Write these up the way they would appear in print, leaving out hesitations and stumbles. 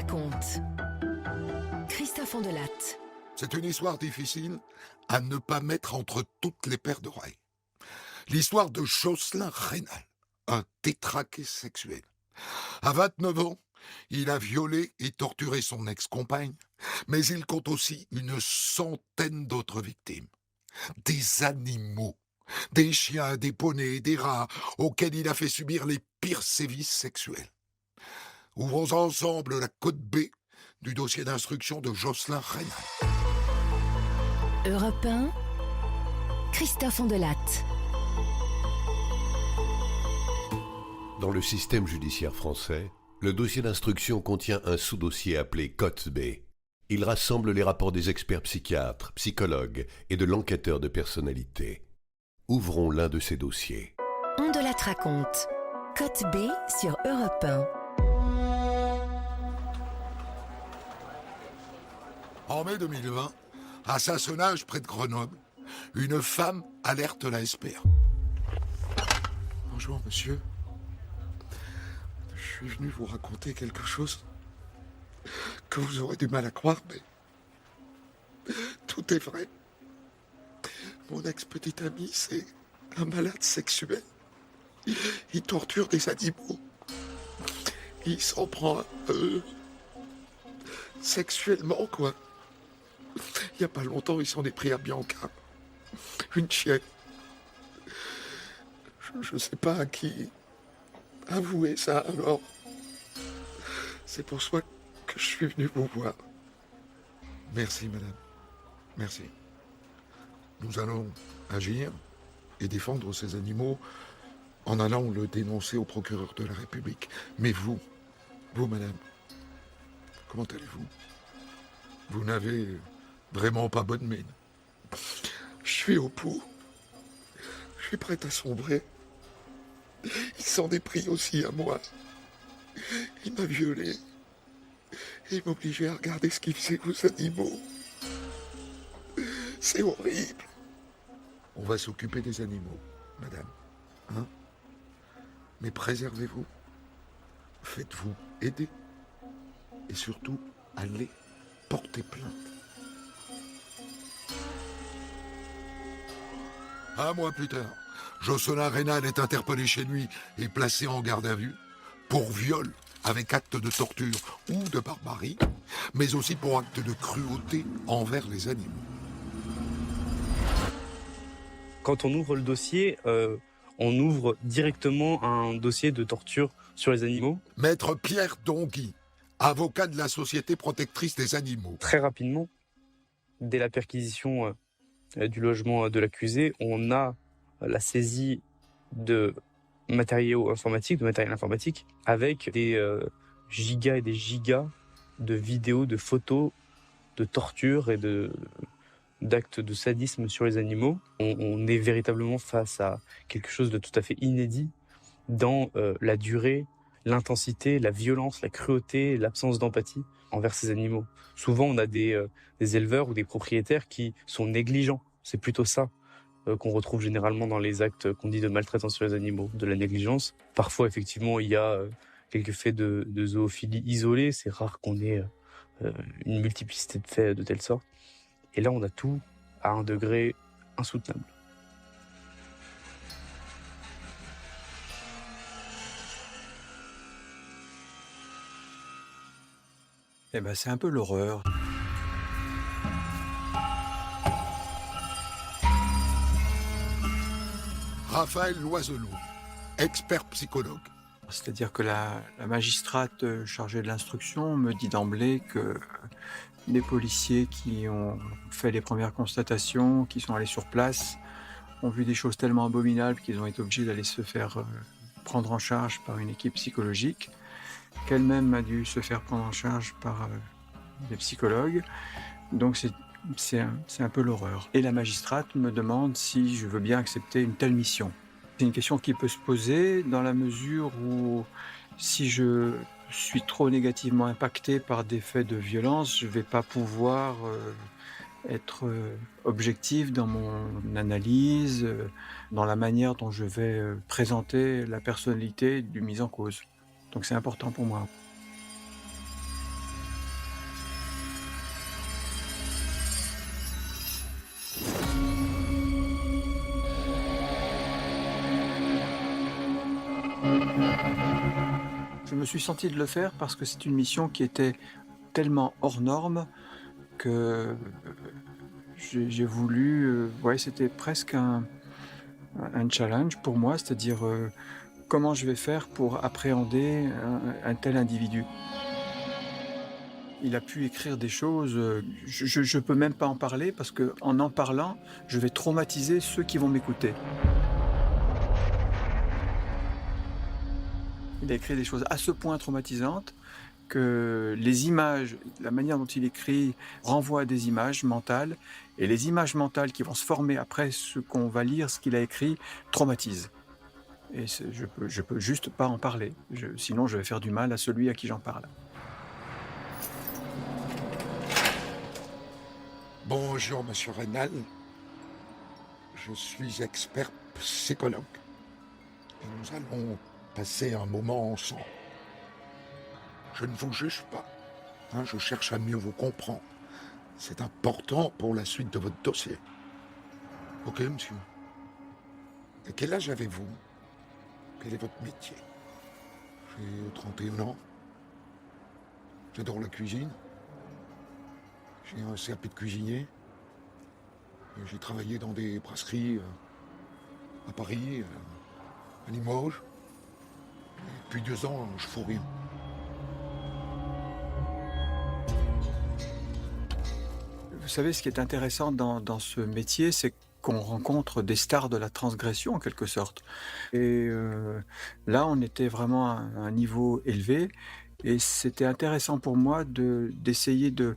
raconte. Christophe Ondelatte. C'est une histoire difficile à ne pas mettre entre toutes les paires d'oreilles. L'histoire de Jocelyn Rénal, un tétraqué sexuel. À 29 ans, il a violé et torturé son ex-compagne, mais il compte aussi une centaine d'autres victimes. Des animaux, des chiens, des poneys, des rats, auxquels il a fait subir les pires sévices sexuels. Ouvrons ensemble la code B du dossier d'instruction de Jocelyn Rénal. Europe 1, Christophe Ondelatte. Dans le système judiciaire français, le dossier d'instruction contient un sous-dossier appelé Cote B. Il rassemble les rapports des experts psychiatres, psychologues et de l'enquêteur de personnalité. Ouvrons l'un de ces dossiers. Ondelatte raconte. Cote B sur Europe 1. En mai 2020, à Sassenage, près de Grenoble, une femme alerte la SPA. Bonjour, monsieur. Je suis venu vous raconter quelque chose que vous aurez du mal à croire, mais tout est vrai. Mon ex-petit ami, c'est un malade sexuel. Il torture des animaux. Il s'en prend sexuellement, quoi. Il n'y a pas longtemps, il s'en est pris à Bianca, une chienne. Je sais pas à qui avouer ça, alors c'est pour ça que je suis venu vous voir. Merci, madame. Merci. Nous allons agir et défendre ces animaux en allant le dénoncer au procureur de la République. Mais vous, madame, comment allez-vous? Vous n'avez vraiment pas bonne mine. Je suis au bout. Je suis prête à sombrer. Il s'en est pris aussi à moi. Il m'a violé. Il m'obligeait à regarder ce qu'il faisait aux animaux. C'est horrible. On va s'occuper des animaux, madame. Hein? Mais préservez-vous. Faites-vous aider. Et surtout, allez porter plainte. Un mois plus tard, Jocelyn Rénal est interpellé chez lui et placé en garde à vue pour viol avec acte de torture ou de barbarie, mais aussi pour acte de cruauté envers les animaux. Quand on ouvre le dossier, on ouvre directement un dossier de torture sur les animaux. Maître Pierre Dongui, avocat de la Société protectrice des animaux. Très rapidement, dès la perquisition du logement de l'accusé, on a la saisie de matériel informatique, avec des gigas et des gigas de vidéos, de photos, de torture et d'actes de sadisme sur les animaux. On est véritablement face à quelque chose de tout à fait inédit dans la durée, l'intensité, la violence, la cruauté, l'absence d'empathie envers ces animaux. Souvent, on a des éleveurs ou des propriétaires qui sont négligents. C'est plutôt ça qu'on retrouve généralement dans les actes qu'on dit de maltraitance sur les animaux, de la négligence. Parfois, effectivement, il y a quelques faits de zoophilie isolés. C'est rare qu'on ait une multiplicité de faits de telle sorte. Et là, on a tout à un degré insoutenable. Eh ben, c'est un peu l'horreur. Raphaël Loiselot, expert psychologue. C'est-à-dire que la magistrate chargée de l'instruction me dit d'emblée que les policiers qui ont fait les premières constatations, qui sont allés sur place, ont vu des choses tellement abominables qu'ils ont été obligés d'aller se faire prendre en charge par une équipe psychologique, qu'elle-même a dû se faire prendre en charge par des psychologues. Donc c'est un peu l'horreur. Et la magistrate me demande si je veux bien accepter une telle mission. C'est une question qui peut se poser dans la mesure où si je suis trop négativement impacté par des faits de violence, je ne vais pas pouvoir être objectif dans mon analyse, dans la manière dont je vais présenter la personnalité du mis en cause. Donc c'est important pour moi. Je me suis senti de le faire parce que c'est une mission qui était tellement hors norme que j'ai voulu, c'était presque un challenge pour moi, c'est-à-dire, comment je vais faire pour appréhender un tel individu. Il a pu écrire des choses, je peux même pas en parler parce qu'en en parlant, je vais traumatiser ceux qui vont m'écouter. Il a écrit des choses à ce point traumatisantes que les images, la manière dont il écrit renvoie à des images mentales, et les images mentales qui vont se former après ce qu'on va lire, ce qu'il a écrit, traumatisent. Et je peux juste pas en parler, sinon je vais faire du mal à celui à qui j'en parle. Bonjour, monsieur Reynal. Je suis expert psychologue. Et nous allons passer un moment ensemble. Je ne vous juge pas. Je cherche à mieux vous comprendre. C'est important pour la suite de votre dossier. Ok, monsieur. Et quel âge avez-vous? Quel est votre métier? J'ai 31 ans. J'adore la cuisine. J'ai un CAP de cuisinier. Et j'ai travaillé dans des brasseries à Paris, à Limoges. Et depuis 2 ans, je fous rien. Vous savez, ce qui est intéressant dans ce métier, c'est qu'on rencontre des stars de la transgression, en quelque sorte. Et là, on était vraiment à un niveau élevé. Et c'était intéressant pour moi d'essayer de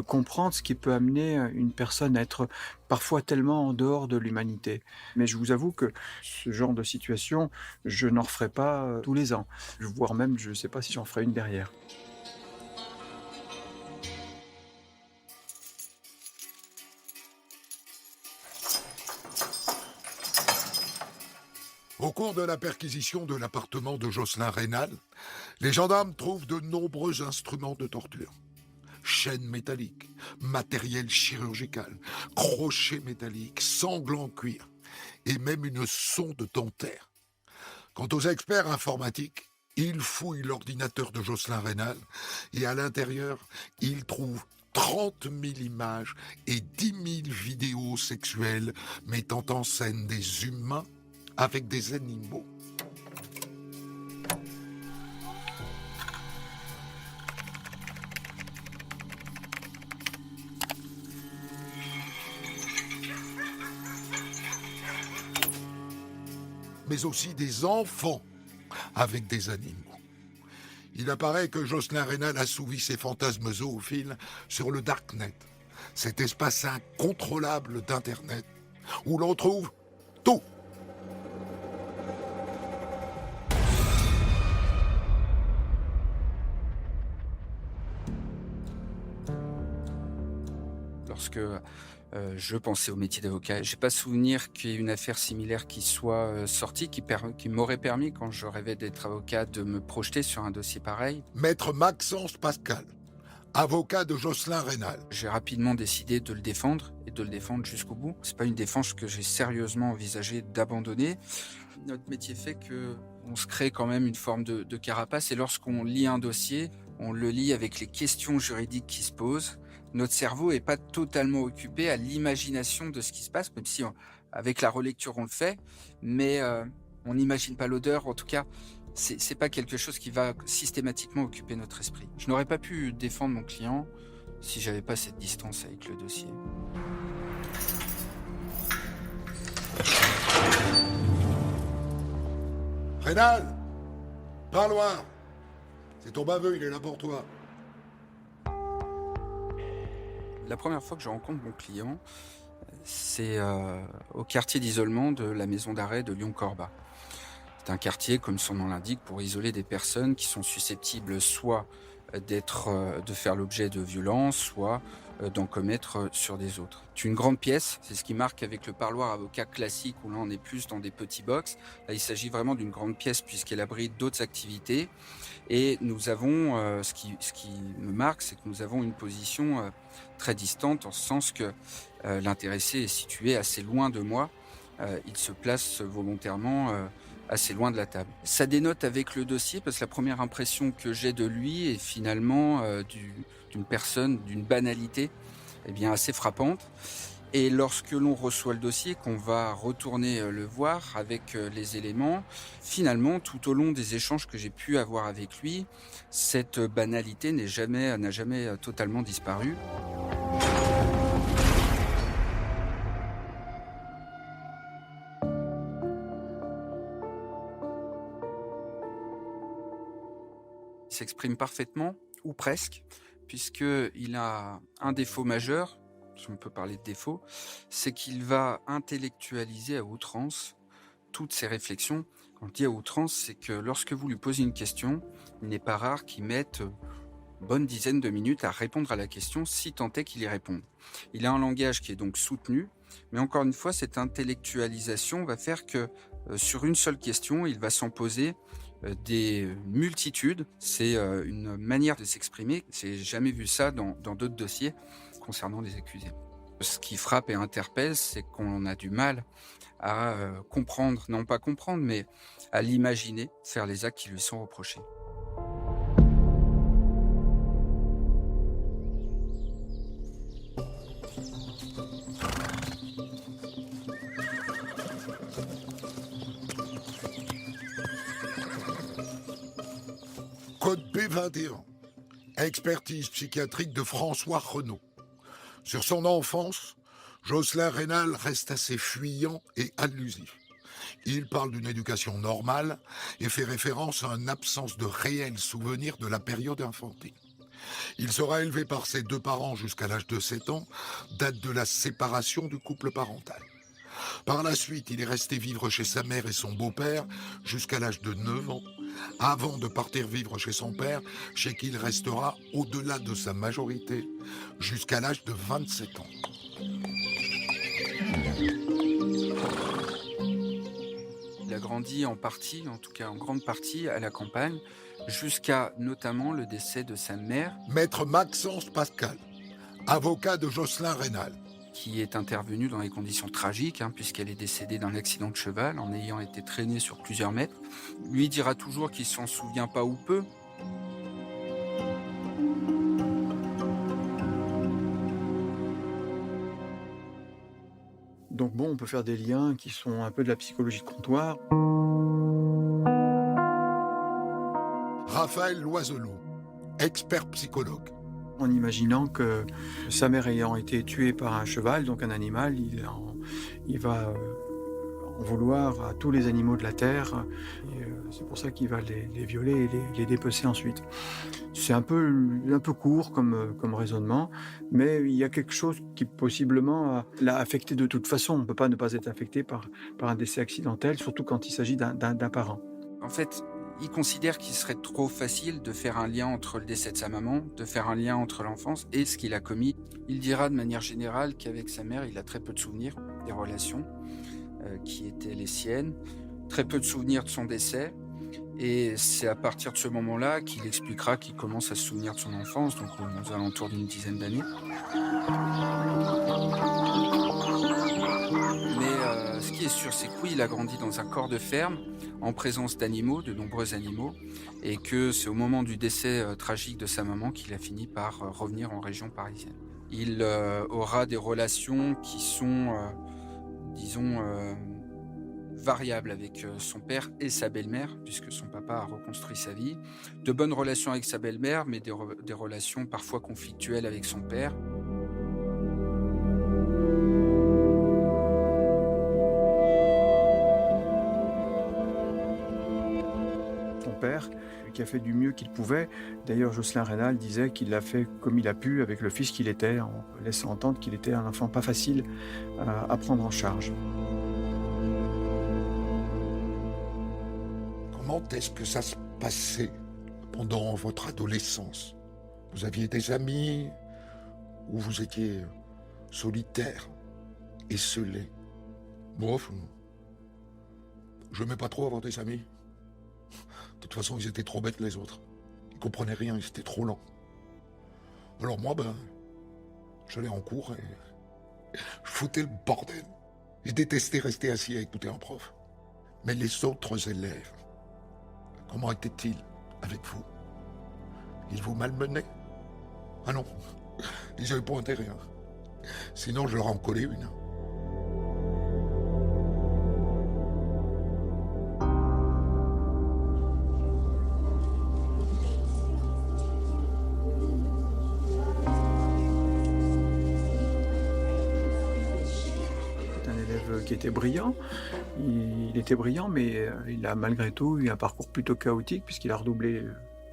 comprendre ce qui peut amener une personne à être parfois tellement en dehors de l'humanité. Mais je vous avoue que ce genre de situation, je n'en referai pas tous les ans. Voire même, je ne sais pas si j'en ferai une derrière. Au cours de la perquisition de l'appartement de Jocelyn Reynal, les gendarmes trouvent de nombreux instruments de torture. Chaînes métalliques, matériel chirurgical, crochets métalliques, sangles en cuir et même une sonde dentaire. Quant aux experts informatiques, ils fouillent l'ordinateur de Jocelyn Reynal et à l'intérieur, ils trouvent 30 000 images et 10 000 vidéos sexuelles mettant en scène des humains avec des animaux. Mais aussi des enfants avec des animaux. Il apparaît que Jocelyn Reynal assouvit ses fantasmes zoophiles sur le Darknet, cet espace incontrôlable d'Internet, où l'on trouve tout. Lorsque je pensais au métier d'avocat, j'ai pas souvenir qu'il y ait une affaire similaire qui soit sortie, qui m'aurait permis, quand je rêvais d'être avocat, de me projeter sur un dossier pareil. Maître Maxence Pascal, avocat de Jocelyn Reynal. J'ai rapidement décidé de le défendre, et de le défendre jusqu'au bout. C'est pas une défense que j'ai sérieusement envisagé d'abandonner. Notre métier fait qu'on se crée quand même une forme de carapace, et lorsqu'on lit un dossier, on le lit avec les questions juridiques qui se posent. Notre cerveau n'est pas totalement occupé à l'imagination de ce qui se passe, même si avec la relecture on le fait, mais on n'imagine pas l'odeur. En tout cas, c'est pas quelque chose qui va systématiquement occuper notre esprit. Je n'aurais pas pu défendre mon client si j'avais pas cette distance avec le dossier. Reynal, parloir. C'est ton baveux, il est là pour toi. La première fois que je rencontre mon client, c'est au quartier d'isolement de la maison d'arrêt de Lyon-Corba. C'est un quartier, comme son nom l'indique, pour isoler des personnes qui sont susceptibles soit de faire l'objet de violences, soit d'en commettre sur des autres. C'est une grande pièce, c'est ce qui marque avec le parloir avocat classique, où là on est plus dans des petits box. Là il s'agit vraiment d'une grande pièce puisqu'elle abrite d'autres activités. Et nous avons, ce qui me marque, c'est que nous avons une position très distante, en ce sens que l'intéressé est situé assez loin de moi. Il se place volontairement assez loin de la table. Ça dénote avec le dossier parce que la première impression que j'ai de lui est finalement d'une personne, d'une banalité assez frappante. Et lorsque l'on reçoit le dossier, qu'on va retourner le voir avec les éléments, finalement, tout au long des échanges que j'ai pu avoir avec lui, cette banalité n'a jamais totalement disparu. Il s'exprime parfaitement, ou presque, puisqu'il a un défaut majeur, si on peut parler de défaut, c'est qu'il va intellectualiser à outrance toutes ses réflexions. Quand je dis à outrance, c'est que lorsque vous lui posez une question, il n'est pas rare qu'il mette une bonne dizaine de minutes à répondre à la question, si tant est qu'il y réponde. Il a un langage qui est donc soutenu, mais encore une fois, cette intellectualisation va faire que sur une seule question, il va s'en poser des multitudes. C'est une manière de s'exprimer. J'ai jamais vu ça dans d'autres dossiers concernant les accusés. Ce qui frappe et interpelle, c'est qu'on a du mal à comprendre, non pas comprendre, mais à l'imaginer faire les actes qui lui sont reprochés. Code B21. Expertise psychiatrique de François Renaud. Sur son enfance, Jocelyn Rénal reste assez fuyant et allusif. Il parle d'une éducation normale et fait référence à une absence de réels souvenirs de la période infantile. Il sera élevé par ses 2 parents jusqu'à l'âge de 7 ans, date de la séparation du couple parental. Par la suite, il est resté vivre chez sa mère et son beau-père jusqu'à l'âge de 9 ans, avant de partir vivre chez son père, chez qui il restera au-delà de sa majorité, jusqu'à l'âge de 27 ans. Il a grandi en partie, en tout cas en grande partie, à la campagne, jusqu'à notamment le décès de sa mère. Maître Maxence Pascal, avocat de Jocelyn Rénal. Qui est intervenue dans des conditions tragiques, puisqu'elle est décédée d'un accident de cheval en ayant été traînée sur plusieurs mètres. Lui dira toujours qu'il s'en souvient pas ou peu. Donc bon, on peut faire des liens qui sont un peu de la psychologie de comptoir. Raphaël Loiselot, expert psychologue. En imaginant que sa mère ayant été tuée par un cheval, donc un animal, il va en vouloir à tous les animaux de la terre. Et c'est pour ça qu'il va les violer et les dépecer ensuite. C'est un peu court comme raisonnement, mais il y a quelque chose qui possiblement l'a affecté de toute façon. On ne peut pas ne pas être affecté par un décès accidentel, surtout quand il s'agit d'un parent. En fait, il considère qu'il serait trop facile de faire un lien entre le décès de sa maman, de faire un lien entre l'enfance et ce qu'il a commis. Il dira de manière générale qu'avec sa mère, il a très peu de souvenirs des relations qui étaient les siennes, très peu de souvenirs de son décès. Et c'est à partir de ce moment-là qu'il expliquera qu'il commence à se souvenir de son enfance, donc aux alentours d'une dizaine d'années. Mais ce qui est sûr, c'est que oui, il a grandi dans un corps de ferme, en présence d'animaux, de nombreux animaux, et que c'est au moment du décès tragique de sa maman qu'il a fini par revenir en région parisienne. Il aura des relations qui sont, variables avec son père et sa belle-mère, puisque son papa a reconstruit sa vie. De bonnes relations avec sa belle-mère, mais des relations parfois conflictuelles avec son père. Son père, qui a fait du mieux qu'il pouvait. D'ailleurs, Jocelyn Rénal disait qu'il l'a fait comme il a pu avec le fils qu'il était, en laissant entendre qu'il était un enfant pas facile à prendre en charge. Comment est-ce que ça se passait pendant votre adolescence? Vous aviez des amis ou vous étiez solitaire, esseulé? Bref, je n'aimais pas trop avoir des amis. De toute façon, ils étaient trop bêtes les autres. Ils comprenaient rien, ils étaient trop lents. Alors moi, j'allais en cours et je foutais le bordel. Je détestais rester assis à écouter un prof. Mais les autres élèves, comment étaient-ils avec vous? Ils vous malmenaient? Ah non, ils n'avaient pas intérêt. Sinon, je leur en collais une. Qui était brillant. Il était brillant, mais il a malgré tout eu un parcours plutôt chaotique puisqu'il a redoublé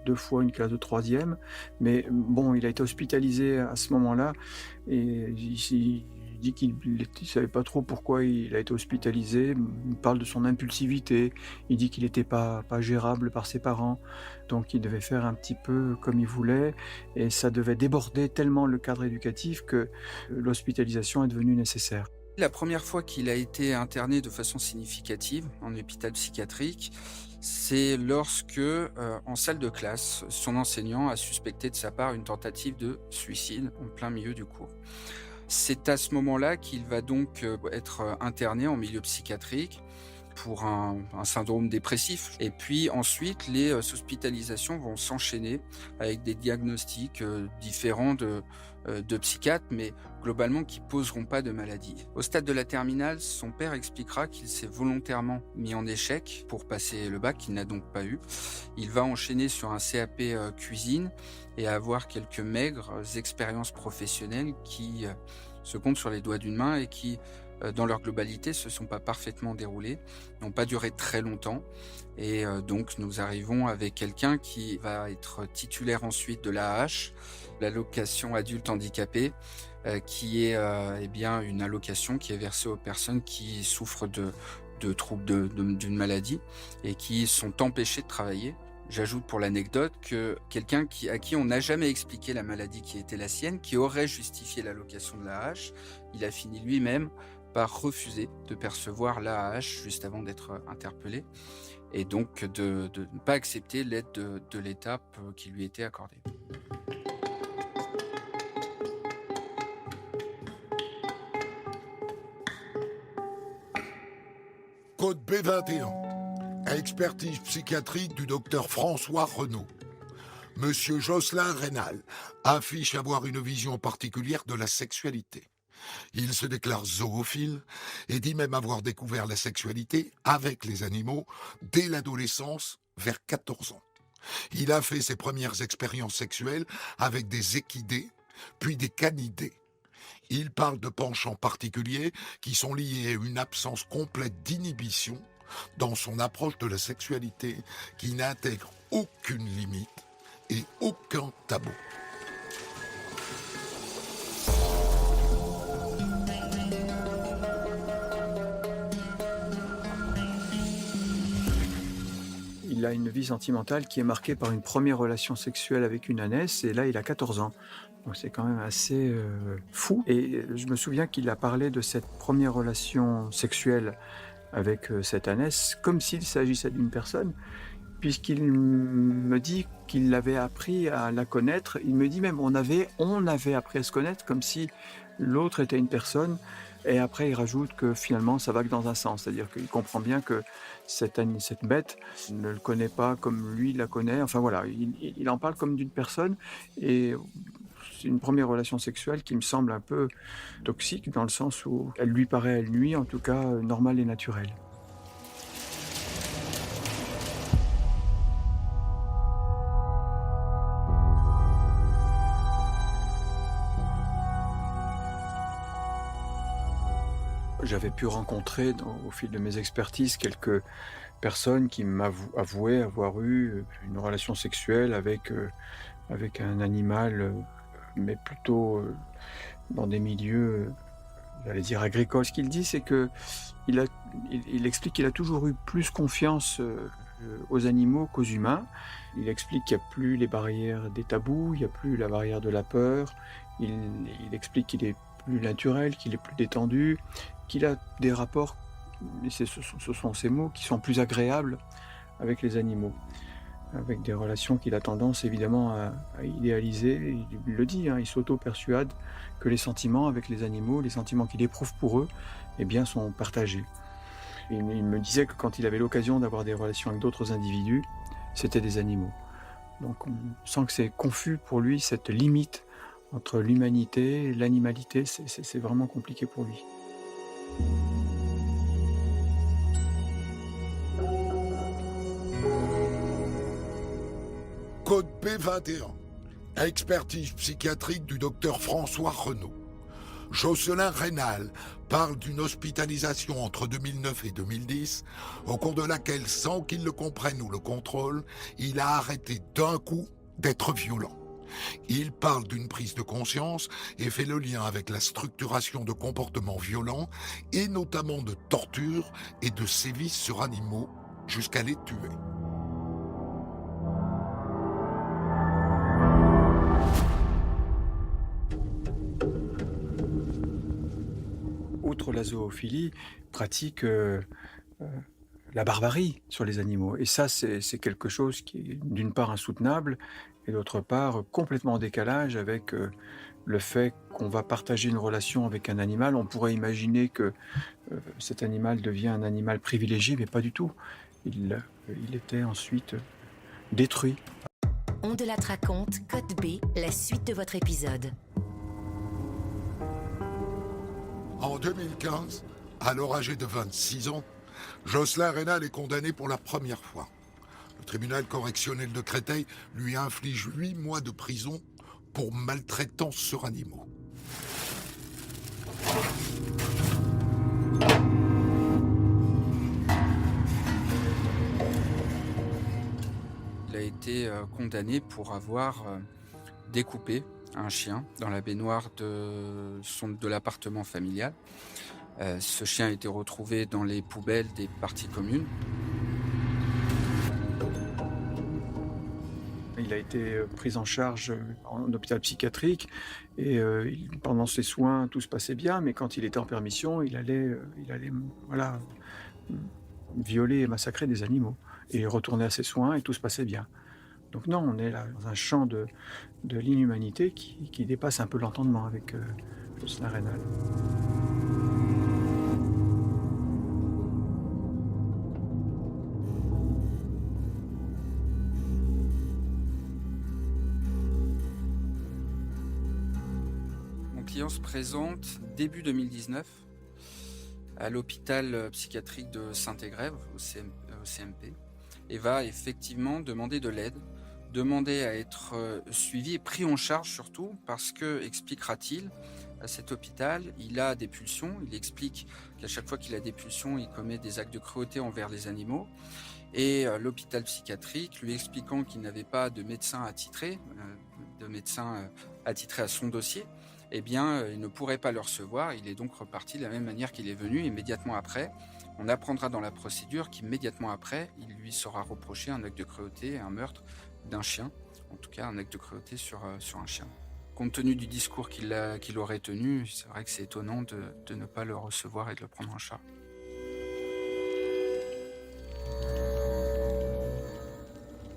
2 fois une classe de 3e. Mais bon, il a été hospitalisé à ce moment-là et il dit qu'il ne savait pas trop pourquoi il a été hospitalisé. Il parle de son impulsivité. Il dit qu'il n'était pas gérable par ses parents. Donc il devait faire un petit peu comme il voulait et ça devait déborder tellement le cadre éducatif que l'hospitalisation est devenue nécessaire. La première fois qu'il a été interné de façon significative en hôpital psychiatrique, c'est lorsque, en salle de classe, son enseignant a suspecté de sa part une tentative de suicide en plein milieu du cours. C'est à ce moment-là qu'il va donc être interné en milieu psychiatrique pour un syndrome dépressif. Et puis ensuite, les hospitalisations vont s'enchaîner avec des diagnostics différents de psychiatres, mais globalement qui poseront pas de maladie. Au stade de la terminale, son père expliquera qu'il s'est volontairement mis en échec pour passer le bac, qu'il n'a donc pas eu. Il va enchaîner sur un CAP cuisine et avoir quelques maigres expériences professionnelles qui se comptent sur les doigts d'une main et qui, dans leur globalité, se sont pas parfaitement déroulées, n'ont pas duré très longtemps. Et donc nous arrivons avec quelqu'un qui va être titulaire ensuite de l'AAH, l'allocation adulte handicapé, qui est bien une allocation qui est versée aux personnes qui souffrent de troubles d'une maladie et qui sont empêchées de travailler. J'ajoute pour l'anecdote que quelqu'un à qui on n'a jamais expliqué la maladie qui était la sienne, qui aurait justifié l'allocation de l'AAH, il a fini lui-même par refuser de percevoir l'AAH juste avant d'être interpellé et donc de ne pas accepter l'aide de l'État qui lui était accordée. Code B21. Expertise psychiatrique du docteur François Renaud. Monsieur Jocelyn Rénal affiche avoir une vision particulière de la sexualité. Il se déclare zoophile et dit même avoir découvert la sexualité avec les animaux dès l'adolescence, vers 14 ans. Il a fait ses premières expériences sexuelles avec des équidés, puis des canidés. Il parle de penchants particuliers qui sont liés à une absence complète d'inhibition dans son approche de la sexualité qui n'intègre aucune limite et aucun tabou. Il a une vie sentimentale qui est marquée par une première relation sexuelle avec une ânesse, et là il a 14 ans. Donc c'est quand même assez fou. Et je me souviens qu'il a parlé de cette première relation sexuelle avec cette ânesse comme s'il s'agissait d'une personne, puisqu'il me dit qu'il avait appris à la connaître. Il me dit même on avait appris à se connaître comme si l'autre était une personne. Et après, il rajoute que finalement, ça va que dans un sens. C'est-à-dire qu'il comprend bien que cette bête ne le connaît pas comme lui la connaît. Enfin voilà, il en parle comme d'une personne. Et c'est une première relation sexuelle qui me semble un peu toxique, dans le sens où elle lui paraît, lui, en tout cas, normale et naturelle. J'avais pu rencontrer au fil de mes expertises quelques personnes qui m'avouaient avoir eu une relation sexuelle avec un animal, mais plutôt dans des milieux, j'allais dire agricoles. Ce qu'il dit, c'est qu'il explique qu'il a toujours eu plus confiance aux animaux qu'aux humains. Il explique qu'il n'y a plus les barrières des tabous, il n'y a plus la barrière de la peur. Il explique qu'il est plus naturel, qu'il est plus détendu, qu'il a des rapports, et ce sont ces mots, qui sont plus agréables avec les animaux, avec des relations qu'il a tendance évidemment à idéaliser. Il le dit, il s'auto-persuade que les sentiments avec les animaux, les sentiments qu'il éprouve pour eux, eh bien, sont partagés. Il me disait que quand il avait l'occasion d'avoir des relations avec d'autres individus, c'était des animaux. Donc on sent que c'est confus pour lui, cette limite entre l'humanité et l'animalité, c'est vraiment compliqué pour lui. Code B21. Expertise psychiatrique du docteur François Renaud. Jocelyn Rénal parle d'une hospitalisation entre 2009 et 2010, au cours de laquelle, sans qu'il le comprenne ou le contrôle, il a arrêté d'un coup d'être violent. Il parle d'une prise de conscience et fait le lien avec la structuration de comportements violents et notamment de torture et de sévices sur animaux jusqu'à les tuer. Outre la zoophilie, pratique la barbarie sur les animaux. Et ça, c'est quelque chose qui est d'une part insoutenable et d'autre part complètement en décalage avec le fait qu'on va partager une relation avec un animal. On pourrait imaginer que cet animal devient un animal privilégié, mais pas du tout. Il était ensuite détruit. On de la raconte, Code B, la suite de votre épisode. En 2015, alors âgé de 26 ans, Jocelyn Rénal est condamné pour la première fois. Le tribunal correctionnel de Créteil lui inflige 8 mois de prison pour maltraitance sur animaux. Il a été condamné pour avoir découpé un chien dans la baignoire de l'appartement familial. Ce chien a été retrouvé dans les poubelles des parties communes. Il a été pris en charge en hôpital psychiatrique et pendant ses soins, tout se passait bien, mais quand il était en permission, il allait voilà, violer et massacrer des animaux. Et retourner à ses soins et tout se passait bien. Donc non, on est là dans un champ de l'inhumanité qui dépasse un peu l'entendement avec Jocelyn Rénal. Mon client se présente début 2019 à l'hôpital psychiatrique de Saint-Égrève, au CMP, et va effectivement demander de l'aide, demander à être suivi et pris en charge surtout parce que, expliquera-t-il, à cet hôpital, il a des pulsions. Il explique qu'à chaque fois qu'il a des pulsions, il commet des actes de cruauté envers les animaux. Et l'hôpital psychiatrique, lui expliquant qu'il n'avait pas de médecin attitré, à son dossier, eh bien, il ne pourrait pas le recevoir. Il est donc reparti de la même manière qu'il est venu immédiatement après. On apprendra dans la procédure qu'immédiatement après, il lui sera reproché un acte de cruauté, un meurtre d'un chien, en tout cas un acte de cruauté sur un chien. Compte tenu du discours qu'il aurait tenu, c'est vrai que c'est étonnant de ne pas le recevoir et de le prendre en charge.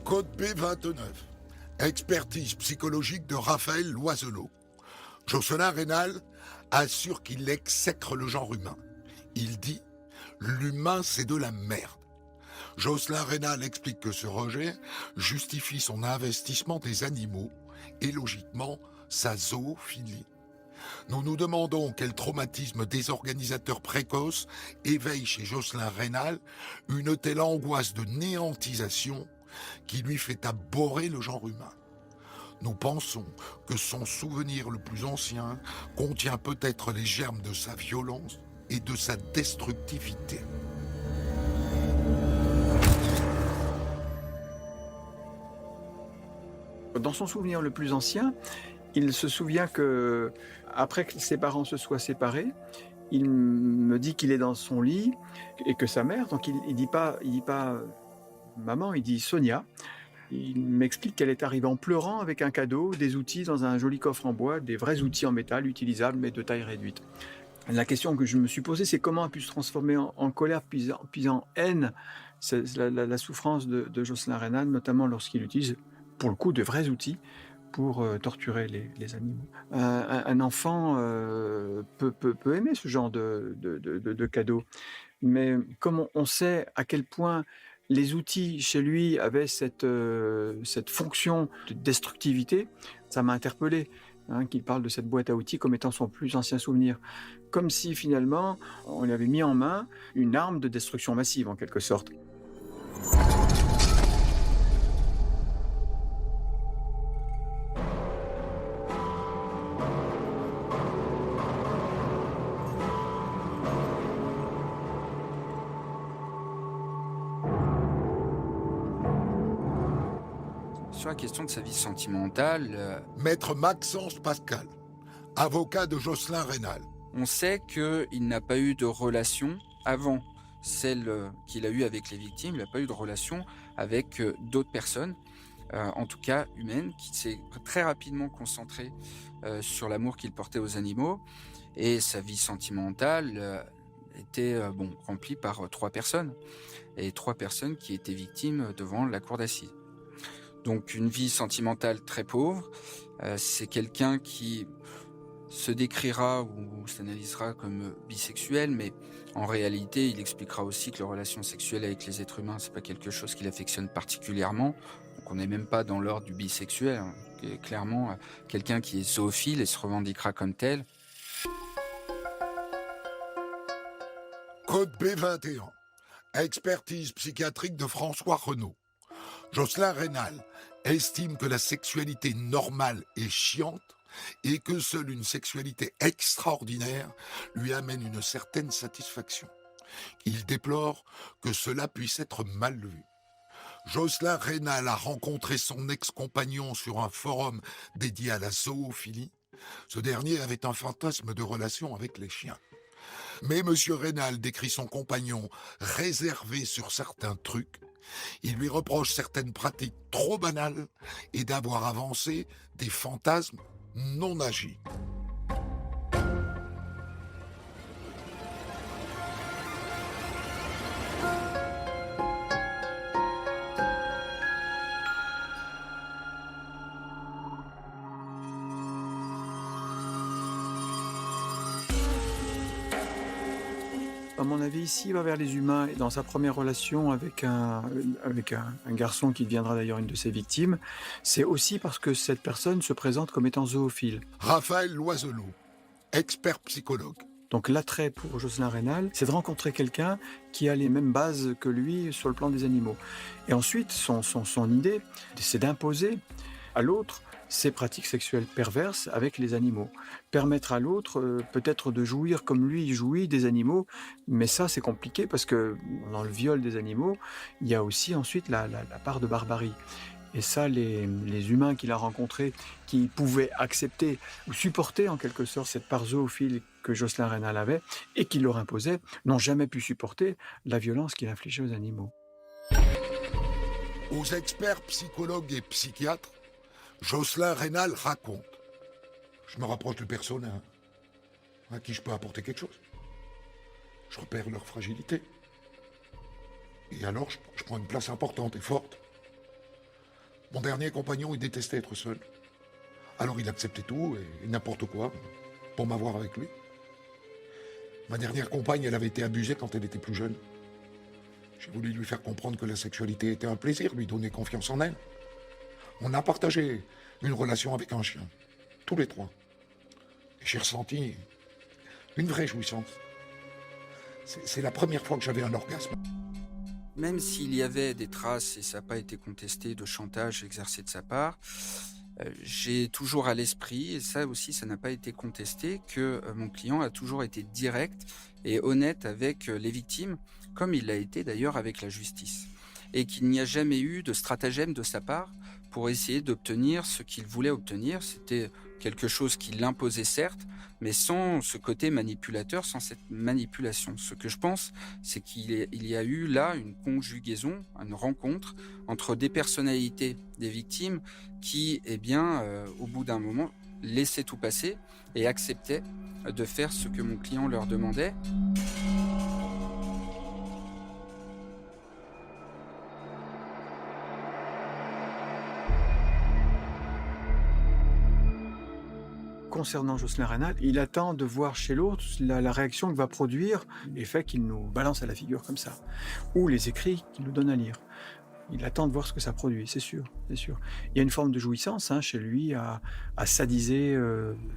Code B29. Expertise psychologique de Raphaël Loiselot. Jocelyn Rénal assure qu'il exècre le genre humain. Il dit « L'humain, c'est de la merde ». Jocelyn Rénal explique que ce rejet justifie son investissement des animaux et logiquement sa zoophilie. Nous nous demandons quel traumatisme désorganisateur précoce éveille chez Jocelyn Rénal une telle angoisse de néantisation qui lui fait abhorrer le genre humain. Nous pensons que son souvenir le plus ancien contient peut-être les germes de sa violence et de sa destructivité. Dans son souvenir le plus ancien, il se souvient que après que ses parents se soient séparés, il me dit qu'il est dans son lit et que sa mère, donc il dit pas maman, il dit Sonia. Il m'explique qu'elle est arrivée en pleurant avec un cadeau, des outils dans un joli coffre en bois, des vrais outils en métal utilisables mais de taille réduite. La question que je me suis posée, c'est comment a pu se transformer en colère puis en haine la souffrance de Jocelyn Rénal, notamment lorsqu'il utilise, pour le coup, de vrais outils pour torturer les animaux. Un enfant peut aimer ce genre de cadeau. Mais comme on sait à quel point les outils chez lui avaient cette fonction de destructivité, ça m'a interpellé, hein, qu'il parle de cette boîte à outils comme étant son plus ancien souvenir. Comme si finalement on lui avait mis en main une arme de destruction massive en quelque sorte. Sur la question de sa vie sentimentale, Maître Maxence Pascal, avocat de Jocelyn Rénal. on sait qu'il n'a pas eu de relation avant celle qu'il a eue avec les victimes. Il n'a pas eu de relation avec d'autres personnes, en tout cas humaines, qui s'est très rapidement concentré sur l'amour qu'il portait aux animaux. Et sa vie sentimentale était remplie par 3 personnes. Et 3 personnes qui étaient victimes devant la cour d'assises. Donc une vie sentimentale très pauvre. C'est quelqu'un qui se décrira ou s'analysera comme bisexuel, mais en réalité, il expliquera aussi que les relations sexuelles avec les êtres humains, c'est pas quelque chose qu'il affectionne particulièrement. Donc on n'est même pas dans l'ordre du bisexuel, hein. Et clairement, quelqu'un qui est zoophile et se revendiquera comme tel. Code B21. Expertise psychiatrique de François Renaud. Jocelyn Rénal estime que la sexualité normale est chiante et que seule une sexualité extraordinaire lui amène une certaine satisfaction. Il déplore que cela puisse être mal vu. Jocelyn Rénal a rencontré son ex-compagnon sur un forum dédié à la zoophilie. Ce dernier avait un fantasme de relation avec les chiens. Mais M. Rénal décrit son compagnon réservé sur certains trucs. Il lui reproche certaines pratiques trop banales et d'avoir avancé des fantasmes non agis. À mon avis, ici, il va vers les humains. Et dans sa première relation avec un garçon qui deviendra d'ailleurs une de ses victimes, c'est aussi parce que cette personne se présente comme étant zoophile. Raphaël Loiselot, expert psychologue. Donc l'attrait pour Jocelyn Rénal, c'est de rencontrer quelqu'un qui a les mêmes bases que lui sur le plan des animaux. Et ensuite, son idée, c'est d'imposer à l'autre ces pratiques sexuelles perverses avec les animaux. Permettre à l'autre peut-être de jouir comme lui il jouit des animaux, mais ça c'est compliqué parce que dans le viol des animaux, il y a aussi ensuite la part de barbarie. Et ça, les humains qu'il a rencontrés, qui pouvaient accepter ou supporter en quelque sorte cette part zoophile que Jocelyn Rénal avait et qui leur imposait, n'ont jamais pu supporter la violence qu'il infligeait aux animaux. Aux experts psychologues et psychiatres, Jocelyn Rénal raconte. Je me rapproche de personnes à qui je peux apporter quelque chose. Je repère leur fragilité. Et alors, je prends une place importante et forte. Mon dernier compagnon, il détestait être seul. Alors il acceptait tout et n'importe quoi pour m'avoir avec lui. Ma dernière compagne, elle avait été abusée quand elle était plus jeune. J'ai voulu lui faire comprendre que la sexualité était un plaisir, lui donner confiance en elle. On a partagé une relation avec un chien, tous les 3. Et j'ai ressenti une vraie jouissance. C'est la première fois que j'avais un orgasme. Même s'il y avait des traces, et ça n'a pas été contesté, de chantage exercé de sa part, j'ai toujours à l'esprit, et ça aussi ça n'a pas été contesté, que mon client a toujours été direct et honnête avec les victimes, comme il l'a été d'ailleurs avec la justice. Et qu'il n'y a jamais eu de stratagème de sa part pour essayer d'obtenir ce qu'il voulait obtenir. C'était quelque chose qui l'imposait certes, mais sans ce côté manipulateur, sans cette manipulation. Ce que je pense, c'est qu'il y a eu là une conjugaison, une rencontre entre des personnalités des victimes qui, au bout d'un moment, laissaient tout passer et acceptaient de faire ce que mon client leur demandait. concernant Jocelyn Reynal, il attend de voir chez l'autre la réaction qu'il va produire, l'effet qu'il nous balance à la figure comme ça, ou les écrits qu'il nous donne à lire. Il attend de voir ce que ça produit, c'est sûr, c'est sûr. Il y a une forme de jouissance chez lui à sadiser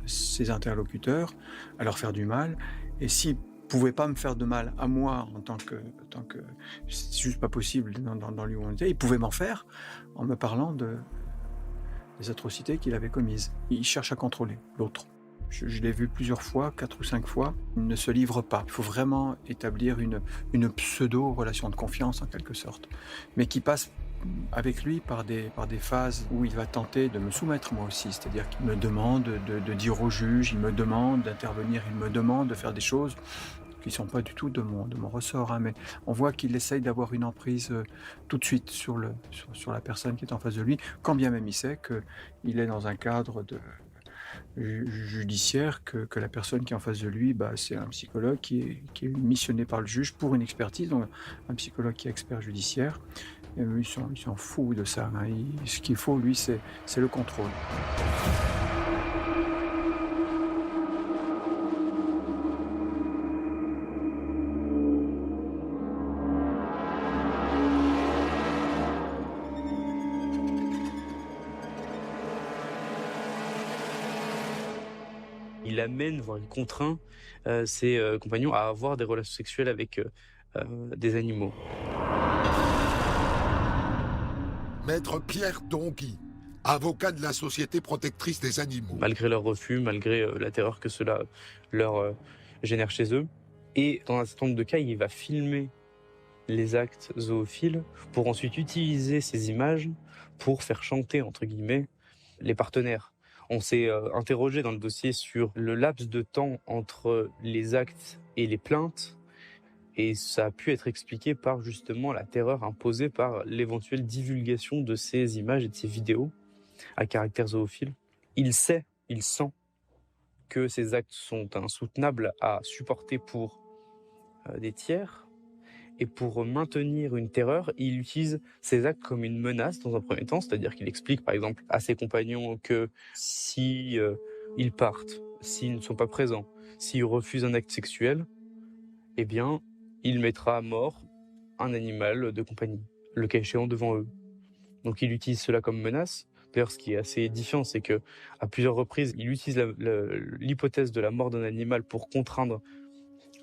ses interlocuteurs, à leur faire du mal. Et s'il ne pouvait pas me faire de mal à moi en tant que c'est juste pas possible dans l'humanité, il pouvait m'en faire en me parlant des atrocités qu'il avait commises. Il cherche à contrôler l'autre. Je l'ai vu plusieurs fois, 4 ou 5 fois. Il ne se livre pas. Il faut vraiment établir une pseudo-relation de confiance, en quelque sorte. Mais qui passe avec lui par des phases où il va tenter de me soumettre moi aussi. C'est-à-dire qu'il me demande de dire au juge, il me demande d'intervenir, il me demande de faire des choses qui ne sont pas du tout de mon ressort. Mais on voit qu'il essaye d'avoir une emprise tout de suite sur la personne qui est en face de lui, quand bien même il sait qu'il est dans un cadre judiciaire, que la personne qui est en face de lui, c'est un psychologue qui est missionné par le juge pour une expertise, donc un psychologue qui est expert judiciaire. Et eux, ils sont fous de ça. Ce qu'il faut, lui, c'est le contrôle. Il amène, voire il contraint ses compagnons à avoir des relations sexuelles avec des animaux. Maître Pierre Donguy, avocat de la Société protectrice des animaux. Malgré leur refus, malgré la terreur que cela leur génère chez eux. Et dans un certain nombre de cas, il va filmer les actes zoophiles pour ensuite utiliser ces images pour faire chanter, entre guillemets, les partenaires. On s'est interrogé dans le dossier sur le laps de temps entre les actes et les plaintes, et ça a pu être expliqué par justement la terreur imposée par l'éventuelle divulgation de ces images et de ces vidéos à caractère zoophile. Il sent que ces actes sont insoutenables à supporter pour des tiers, et pour maintenir une terreur, il utilise ces actes comme une menace dans un premier temps, c'est-à-dire qu'il explique par exemple à ses compagnons que si ils partent, s'ils ne sont pas présents, s'ils refusent un acte sexuel, eh bien, il mettra à mort un animal de compagnie, le cas échéant devant eux. Donc il utilise cela comme menace. D'ailleurs, ce qui est assez édifiant, c'est que à plusieurs reprises, il utilise l'hypothèse de la mort d'un animal pour contraindre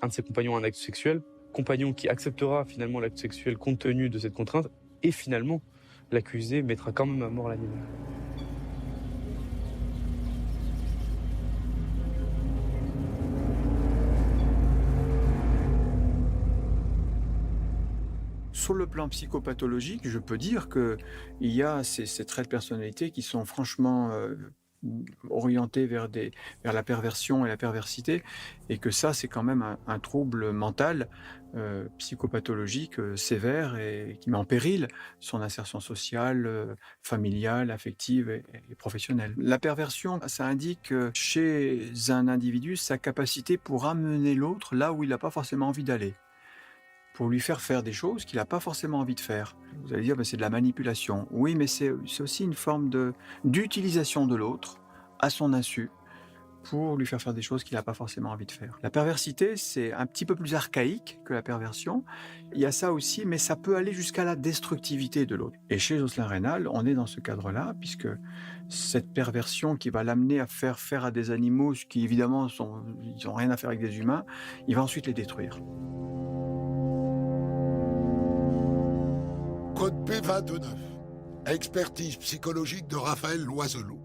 un de ses compagnons à un acte sexuel, compagnon qui acceptera finalement l'acte sexuel compte tenu de cette contrainte, et finalement, l'accusé mettra quand même à mort l'animal. Sur le plan psychopathologique, je peux dire qu'il y a ces traits de personnalité qui sont franchement orientés vers la perversion et la perversité, et que ça, c'est quand même un trouble mental psychopathologique sévère et qui met en péril son insertion sociale, familiale, affective et professionnelle. La perversion, ça indique chez un individu sa capacité pour amener l'autre là où il n'a pas forcément envie d'aller, pour lui faire des choses qu'il n'a pas forcément envie de faire. Vous allez dire, c'est de la manipulation. Oui, mais c'est aussi une forme d'utilisation de l'autre à son insu pour lui faire des choses qu'il n'a pas forcément envie de faire. La perversité, c'est un petit peu plus archaïque que la perversion. Il y a ça aussi, mais ça peut aller jusqu'à la destructivité de l'autre. Et chez Jocelyn Reynal, on est dans ce cadre-là, puisque cette perversion qui va l'amener à faire à des animaux, ce qui évidemment, ils n'ont rien à faire avec des humains, il va ensuite les détruire. Code P29. Expertise psychologique de Raphaël Loiselot.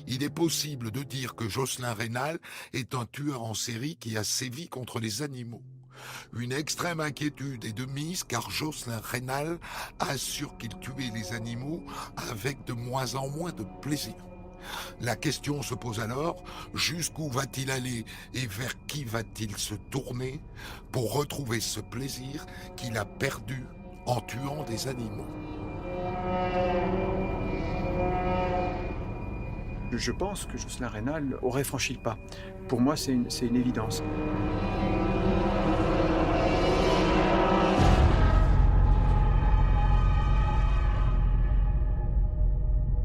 Il est possible de dire que Jocelyn Reynal est un tueur en série qui a sévi contre les animaux. Une extrême inquiétude est de mise car Jocelyn Reynal assure qu'il tuait les animaux avec de moins en moins de plaisir. La question se pose alors, jusqu'où va-t-il aller et vers qui va-t-il se tourner pour retrouver ce plaisir qu'il a perdu en tuant des animaux? Je pense que Jocelyn Reynal aurait franchi le pas. Pour moi, c'est une évidence.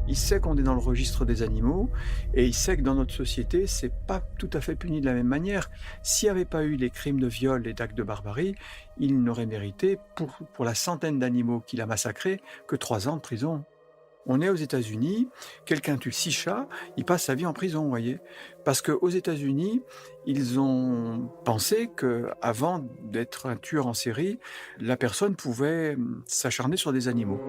Il sait qu'on est dans le registre des animaux et il sait que dans notre société, c'est pas tout à fait puni de la même manière. S'il n'y avait pas eu les crimes de viol et d'actes de barbarie, il n'aurait mérité, pour la centaine d'animaux qu'il a massacrés, que 3 ans de prison. On est aux États-Unis, quelqu'un tue 6 chats, il passe sa vie en prison, vous voyez. Parce qu'aux États-Unis, ils ont pensé qu'avant d'être un tueur en série, la personne pouvait s'acharner sur des animaux.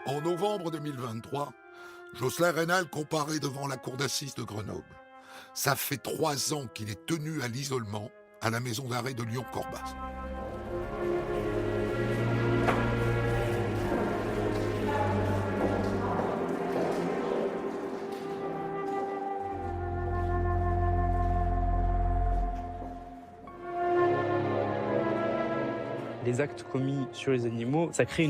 En novembre 2023, Jocelyn Reynal comparaît devant la cour d'assises de Grenoble. Ça fait 3 ans qu'il est tenu à l'isolement à la maison d'arrêt de Lyon-Corbas. Les actes commis sur les animaux, ça crée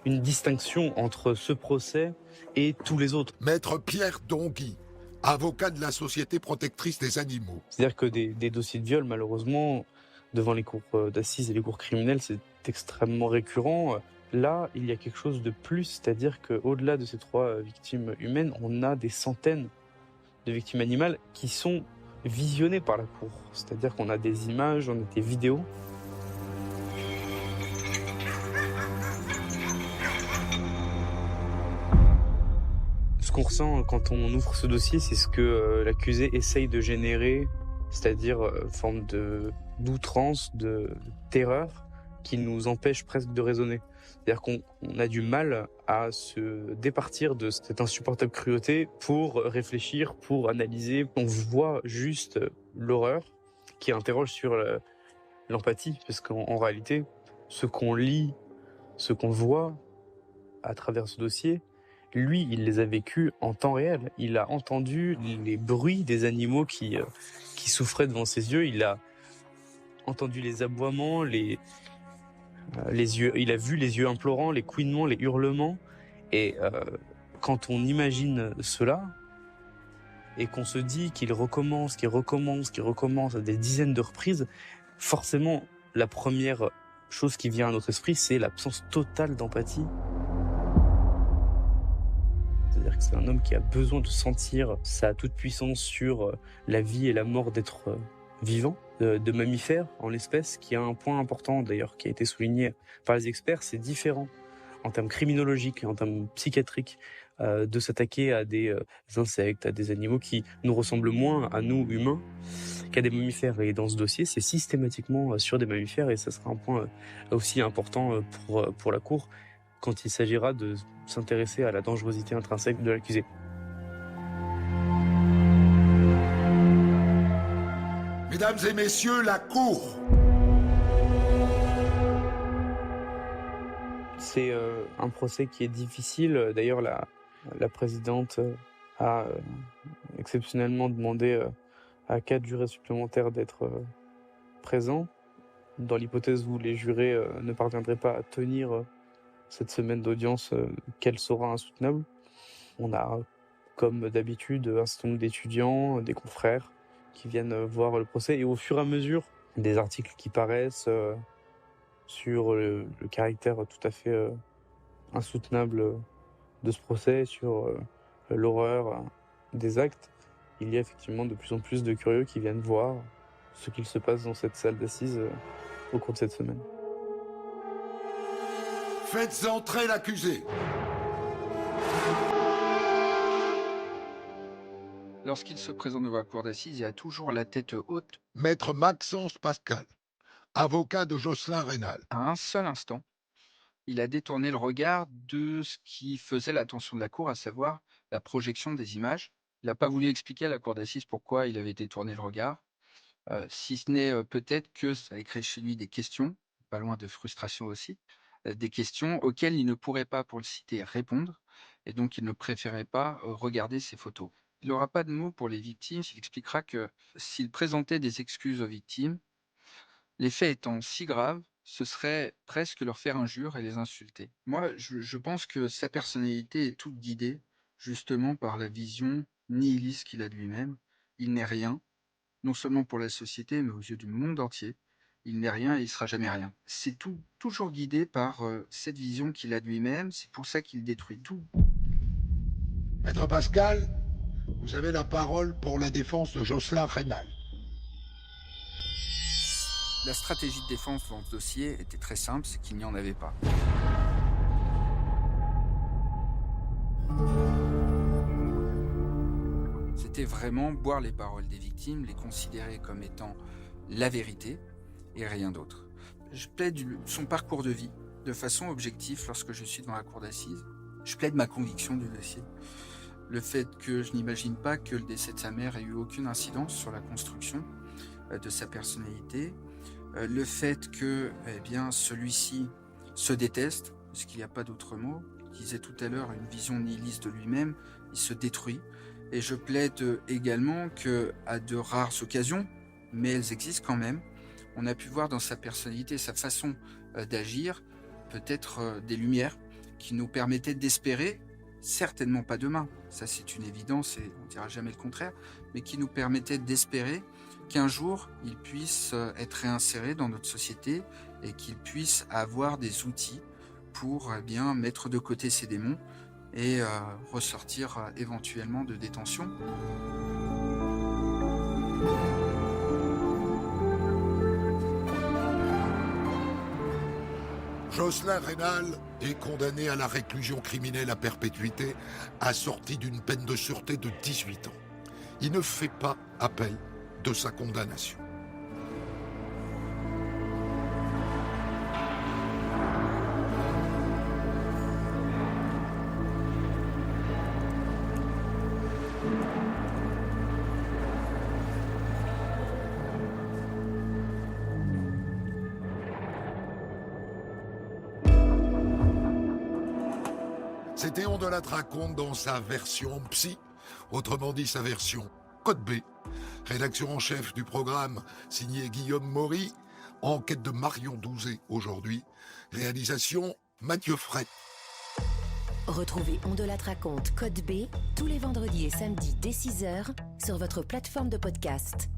une distinction entre ce procès et tous les autres. Maître Pierre Dongui, avocat de la Société protectrice des animaux. C'est-à-dire que des dossiers de viol, malheureusement, devant les cours d'assises et les cours criminels, c'est extrêmement récurrent. Là, il y a quelque chose de plus, c'est-à-dire qu'au-delà de ces 3 victimes humaines, on a des centaines de victimes animales qui sont visionnées par la cour. C'est-à-dire qu'on a des images, on a des vidéos. Ce qu'on ressent quand on ouvre ce dossier, c'est ce que l'accusé essaye de générer, c'est-à-dire une forme d'outrance, de terreur, qui nous empêche presque de raisonner. C'est-à-dire qu'on a du mal à se départir de cette insupportable cruauté pour réfléchir, pour analyser. On voit juste l'horreur qui interroge sur l'empathie, parce qu'en réalité, ce qu'on lit, ce qu'on voit à travers ce dossier, lui, il les a vécus en temps réel. Il a entendu les bruits des animaux qui souffraient devant ses yeux. Il a entendu les aboiements, les yeux. Il a vu les yeux implorants, les couinements, les hurlements. Et quand on imagine cela et qu'on se dit qu'il recommence, qu'il recommence, qu'il recommence à des dizaines de reprises, forcément, la première chose qui vient à notre esprit, c'est l'absence totale d'empathie. C'est-à-dire que c'est un homme qui a besoin de sentir sa toute-puissance sur la vie et la mort d'êtres vivants, de mammifères en l'espèce, qui a un point important d'ailleurs qui a été souligné par les experts, c'est différent en termes criminologiques et en termes psychiatriques de s'attaquer à des insectes, à des animaux qui nous ressemblent moins à nous humains qu'à des mammifères. Et dans ce dossier, c'est systématiquement sur des mammifères et ça sera un point aussi important pour la Cour quand il s'agira de s'intéresser à la dangerosité intrinsèque de l'accusé. Mesdames et messieurs, la Cour. C'est un procès qui est difficile. D'ailleurs, la présidente a exceptionnellement demandé à 4 jurés supplémentaires d'être présents, dans l'hypothèse où les jurés ne parviendraient pas à tenir cette semaine d'audience qu'elle sera insoutenable. On a, comme d'habitude, un certain nombre d'étudiants, des confrères qui viennent voir le procès. Et au fur et à mesure, des articles qui paraissent sur le caractère tout à fait insoutenable de ce procès, sur l'horreur des actes, il y a effectivement de plus en plus de curieux qui viennent voir ce qu'il se passe dans cette salle d'assises au cours de cette semaine. Faites entrer l'accusé. Lorsqu'il se présente devant la cour d'assises, il a toujours la tête haute. Maître Maxence Pascal, avocat de Jocelyn Reynal. À un seul instant, il a détourné le regard de ce qui faisait l'attention de la cour, à savoir la projection des images. Il n'a pas voulu expliquer à la cour d'assises pourquoi il avait détourné le regard, si ce n'est peut-être que ça a créé chez lui des questions, pas loin de frustration aussi, des questions auxquelles il ne pourrait pas, pour le citer, répondre, et donc il ne préférait pas regarder ces photos. Il n'aura pas de mots pour les victimes, il expliquera que s'il présentait des excuses aux victimes, les faits étant si graves, ce serait presque leur faire injure et les insulter. Moi, je pense que sa personnalité est toute guidée justement par la vision nihiliste qu'il a de lui-même. Il n'est rien, non seulement pour la société, mais aux yeux du monde entier. Il n'est rien et il sera jamais rien. C'est toujours guidé par cette vision qu'il a de lui-même. C'est pour ça qu'il détruit tout. Maître Pascal, vous avez la parole pour la défense de Jocelyn Rénal. La stratégie de défense dans ce dossier était très simple, c'est qu'il n'y en avait pas. C'était vraiment boire les paroles des victimes, les considérer comme étant la vérité et rien d'autre. Je plaide son parcours de vie de façon objective lorsque je suis devant la cour d'assises. Je plaide ma conviction du dossier. Le fait que je n'imagine pas que le décès de sa mère ait eu aucune incidence sur la construction de sa personnalité. Le fait que celui-ci se déteste, parce qu'il n'y a pas d'autre mot, je disais tout à l'heure, une vision nihiliste de lui-même, il se détruit. Et je plaide également qu'à de rares occasions, mais elles existent quand même, on a pu voir dans sa personnalité, sa façon d'agir, peut-être des lumières qui nous permettaient d'espérer, certainement pas demain, ça c'est une évidence et on ne dira jamais le contraire, mais qui nous permettaient d'espérer qu'un jour, il puisse être réinséré dans notre société et qu'il puisse avoir des outils pour mettre de côté ses démons et ressortir éventuellement de détention. Jocelyn Rénal est condamné à la réclusion criminelle à perpétuité, assortie d'une peine de sûreté de 18 ans. Il ne fait pas appel de sa condamnation. C'était On de la raconte dans sa version psy, autrement dit sa version Code B. Rédaction en chef du programme, signé Guillaume Maury. Enquête de Marion Douzé aujourd'hui. Réalisation Mathieu Fray. Retrouvez On de la raconte Code B tous les vendredis et samedis dès 6h sur votre plateforme de podcast.